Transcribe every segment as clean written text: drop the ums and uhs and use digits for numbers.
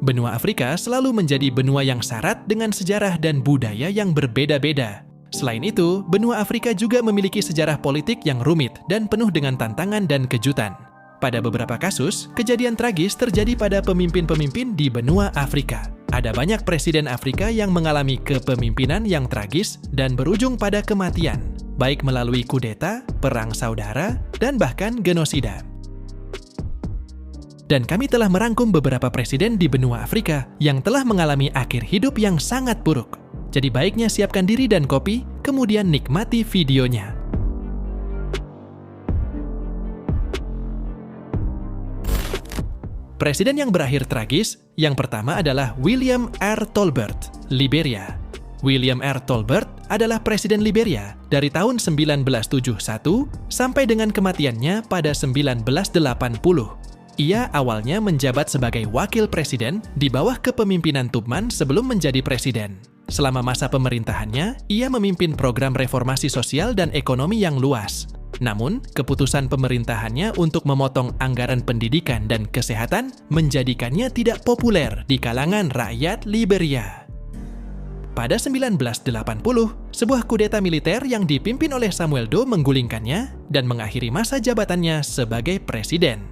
Benua Afrika selalu menjadi benua yang syarat dengan sejarah dan budaya yang berbeda-beda. Selain itu, benua Afrika juga memiliki sejarah politik yang rumit dan penuh dengan tantangan dan kejutan. Pada beberapa kasus, kejadian tragis terjadi pada pemimpin-pemimpin di benua Afrika. Ada banyak presiden Afrika yang mengalami kepemimpinan yang tragis dan berujung pada kematian, baik melalui kudeta, perang saudara, dan bahkan genosida. Dan kami telah merangkum beberapa presiden di benua Afrika yang telah mengalami akhir hidup yang sangat buruk. Jadi baiknya siapkan diri dan kopi, kemudian nikmati videonya. Presiden yang berakhir tragis, yang pertama adalah William R. Tolbert, Liberia. William R. Tolbert adalah Presiden Liberia dari tahun 1971 sampai dengan kematiannya pada 1980. Ia awalnya menjabat sebagai wakil presiden di bawah kepemimpinan Tubman sebelum menjadi presiden. Selama masa pemerintahannya, ia memimpin program reformasi sosial dan ekonomi yang luas. Namun, keputusan pemerintahannya untuk memotong anggaran pendidikan dan kesehatan menjadikannya tidak populer di kalangan rakyat Liberia. Pada 1980, sebuah kudeta militer yang dipimpin oleh Samuel Doe menggulingkannya dan mengakhiri masa jabatannya sebagai presiden.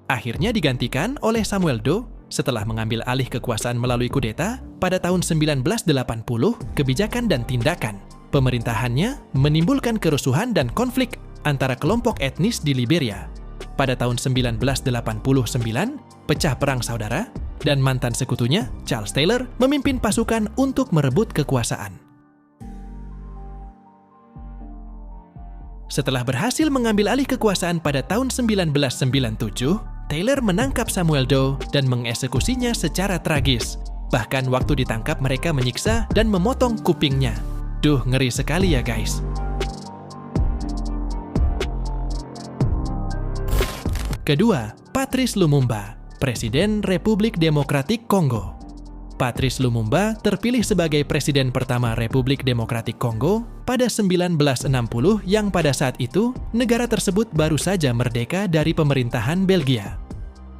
Akhirnya digantikan oleh Samuel Doe setelah mengambil alih kekuasaan melalui kudeta pada tahun 1980. Kebijakan dan tindakan pemerintahannya menimbulkan kerusuhan dan konflik antara kelompok etnis di Liberia. Pada tahun 1989, pecah perang saudara, dan mantan sekutunya, Charles Taylor, memimpin pasukan untuk merebut kekuasaan. Setelah berhasil mengambil alih kekuasaan pada tahun 1997, Taylor menangkap Samuel Doe dan mengeksekusinya secara tragis. Bahkan waktu ditangkap mereka menyiksa dan memotong kupingnya. Duh, ngeri sekali ya guys. Kedua, Patrice Lumumba, Presiden Republik Demokratik Kongo. Patrice Lumumba terpilih sebagai presiden pertama Republik Demokratik Kongo pada 1960 yang pada saat itu negara tersebut baru saja merdeka dari pemerintahan Belgia.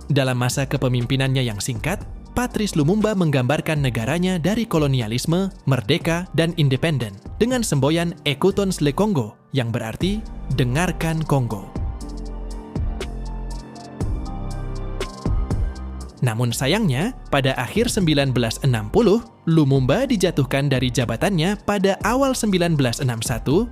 Dalam masa kepemimpinannya yang singkat, Patrice Lumumba menggambarkan negaranya dari kolonialisme, merdeka, dan independen dengan semboyan Écoutons le Congo yang berarti dengarkan Kongo. Namun sayangnya, pada akhir 1960, Lumumba dijatuhkan dari jabatannya pada awal 1961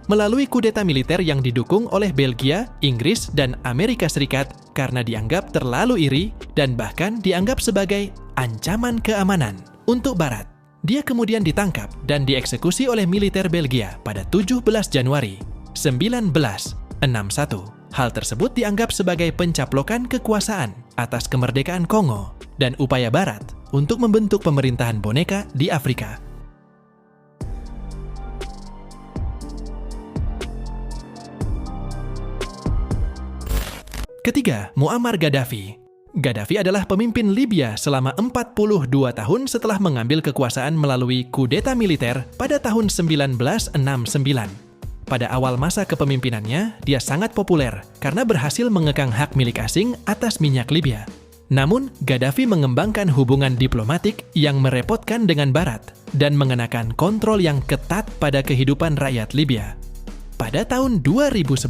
melalui kudeta militer yang didukung oleh Belgia, Inggris, dan Amerika Serikat karena dianggap terlalu iri dan bahkan dianggap sebagai ancaman keamanan untuk Barat. Dia kemudian ditangkap dan dieksekusi oleh militer Belgia pada 17 Januari 1961. Hal tersebut dianggap sebagai pencaplokan kekuasaan atas kemerdekaan Kongo dan upaya Barat untuk membentuk pemerintahan boneka di Afrika. Ketiga, Muammar Gaddafi. Gaddafi adalah pemimpin Libya selama 42 tahun setelah mengambil kekuasaan melalui kudeta militer pada tahun 1969. Pada awal masa kepemimpinannya, dia sangat populer karena berhasil mengekang hak milik asing atas minyak Libya. Namun, Gaddafi mengembangkan hubungan diplomatik yang merepotkan dengan Barat dan mengenakan kontrol yang ketat pada kehidupan rakyat Libya. Pada tahun 2011,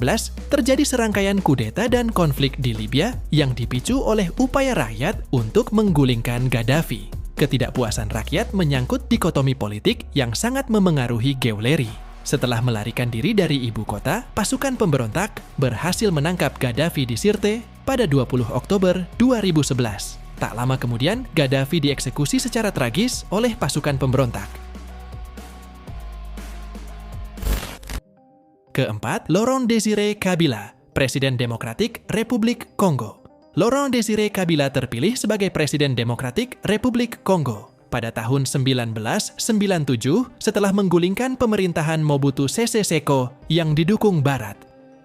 terjadi serangkaian kudeta dan konflik di Libya yang dipicu oleh upaya rakyat untuk menggulingkan Gaddafi. Ketidakpuasan rakyat menyangkut dikotomi politik yang sangat memengaruhi Guelleri. Setelah melarikan diri dari ibu kota, pasukan pemberontak berhasil menangkap Gaddafi di Sirte pada 20 Oktober 2011. Tak lama kemudian, Gaddafi dieksekusi secara tragis oleh pasukan pemberontak. Keempat, Laurent Désiré Kabila, Presiden Demokratik Republik Kongo. Laurent Désiré Kabila terpilih sebagai Presiden Demokratik Republik Kongo pada tahun 1997 setelah menggulingkan pemerintahan Mobutu Sese Seko yang didukung Barat.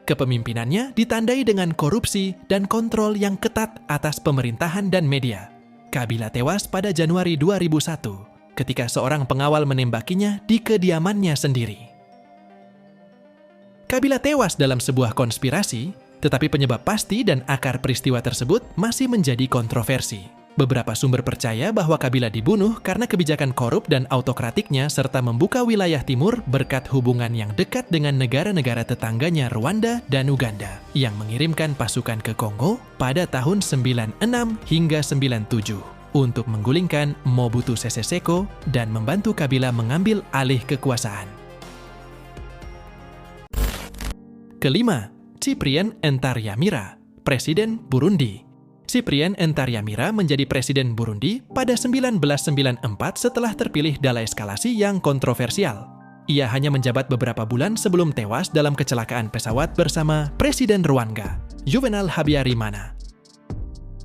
Kepemimpinannya ditandai dengan korupsi dan kontrol yang ketat atas pemerintahan dan media. Kabila tewas pada Januari 2001 ketika seorang pengawal menembakinya di kediamannya sendiri. Kabila tewas dalam sebuah konspirasi, tetapi penyebab pasti dan akar peristiwa tersebut masih menjadi kontroversi. Beberapa sumber percaya bahwa Kabila dibunuh karena kebijakan korup dan autokratiknya serta membuka wilayah timur berkat hubungan yang dekat dengan negara-negara tetangganya Rwanda dan Uganda yang mengirimkan pasukan ke Kongo pada tahun 96 hingga 97 untuk menggulingkan Mobutu Sese Seko dan membantu Kabila mengambil alih kekuasaan. Kelima, Cyprien Ntaryamira, Presiden Burundi. Cyprien Ntaryamira menjadi Presiden Burundi pada 1994 setelah terpilih dalam eskalasi yang kontroversial. Ia hanya menjabat beberapa bulan sebelum tewas dalam kecelakaan pesawat bersama Presiden Rwanda, Juvenal Habyarimana.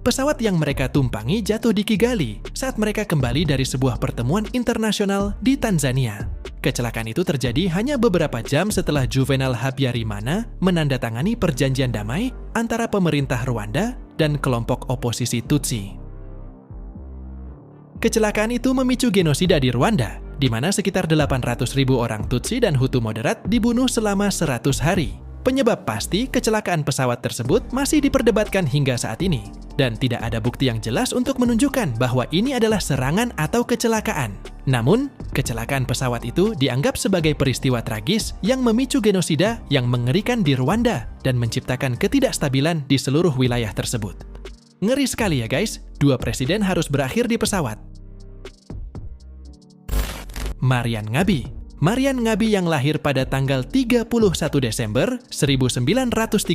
Pesawat yang mereka tumpangi jatuh di Kigali saat mereka kembali dari sebuah pertemuan internasional di Tanzania. Kecelakaan itu terjadi hanya beberapa jam setelah Juvenal Habyarimana menandatangani perjanjian damai antara pemerintah Rwanda dan kelompok oposisi Tutsi. Kecelakaan itu memicu genosida di Rwanda, di mana sekitar 800.000 orang Tutsi dan Hutu moderat dibunuh selama 100 hari. Penyebab pasti kecelakaan pesawat tersebut masih diperdebatkan hingga saat ini, dan tidak ada bukti yang jelas untuk menunjukkan bahwa ini adalah serangan atau kecelakaan. Namun, kecelakaan pesawat itu dianggap sebagai peristiwa tragis yang memicu genosida yang mengerikan di Rwanda dan menciptakan ketidakstabilan di seluruh wilayah tersebut. Ngeri sekali ya guys, 2 presiden harus berakhir di pesawat. Marian Ngabi. Marian Ngabi yang lahir pada tanggal 31 Desember 1938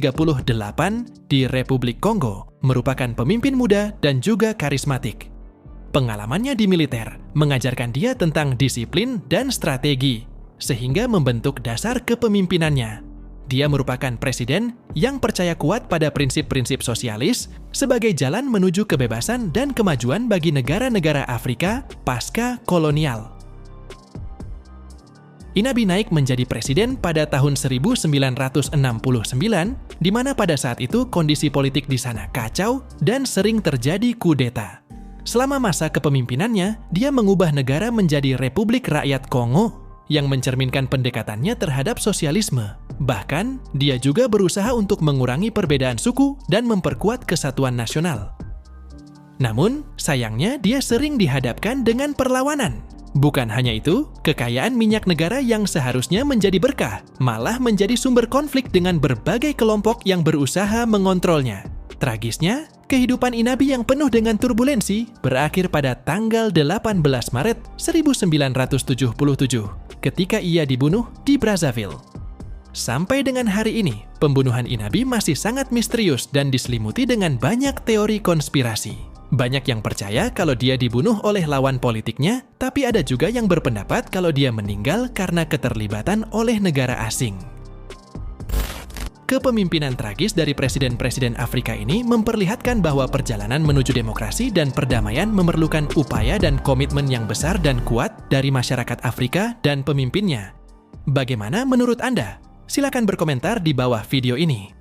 di Republik Kongo, merupakan pemimpin muda dan juga karismatik. Pengalamannya di militer mengajarkan dia tentang disiplin dan strategi, sehingga membentuk dasar kepemimpinannya. Dia merupakan presiden yang percaya kuat pada prinsip-prinsip sosialis sebagai jalan menuju kebebasan dan kemajuan bagi negara-negara Afrika pasca kolonial. Inabi naik menjadi presiden pada tahun 1969, di mana pada saat itu kondisi politik di sana kacau dan sering terjadi kudeta. Selama masa kepemimpinannya, dia mengubah negara menjadi Republik Rakyat Kongo yang mencerminkan pendekatannya terhadap sosialisme. Bahkan, dia juga berusaha untuk mengurangi perbedaan suku dan memperkuat kesatuan nasional. Namun, sayangnya dia sering dihadapkan dengan perlawanan. Bukan hanya itu, kekayaan minyak negara yang seharusnya menjadi berkah, malah menjadi sumber konflik dengan berbagai kelompok yang berusaha mengontrolnya. Tragisnya, kehidupan Inabi yang penuh dengan turbulensi berakhir pada tanggal 18 Maret 1977 ketika ia dibunuh di Brazzaville. Sampai dengan hari ini, pembunuhan Inabi masih sangat misterius dan diselimuti dengan banyak teori konspirasi. Banyak yang percaya kalau dia dibunuh oleh lawan politiknya, tapi ada juga yang berpendapat kalau dia meninggal karena keterlibatan oleh negara asing. Kepemimpinan tragis dari presiden-presiden Afrika ini memperlihatkan bahwa perjalanan menuju demokrasi dan perdamaian memerlukan upaya dan komitmen yang besar dan kuat dari masyarakat Afrika dan pemimpinnya. Bagaimana menurut Anda? Silakan berkomentar di bawah video ini.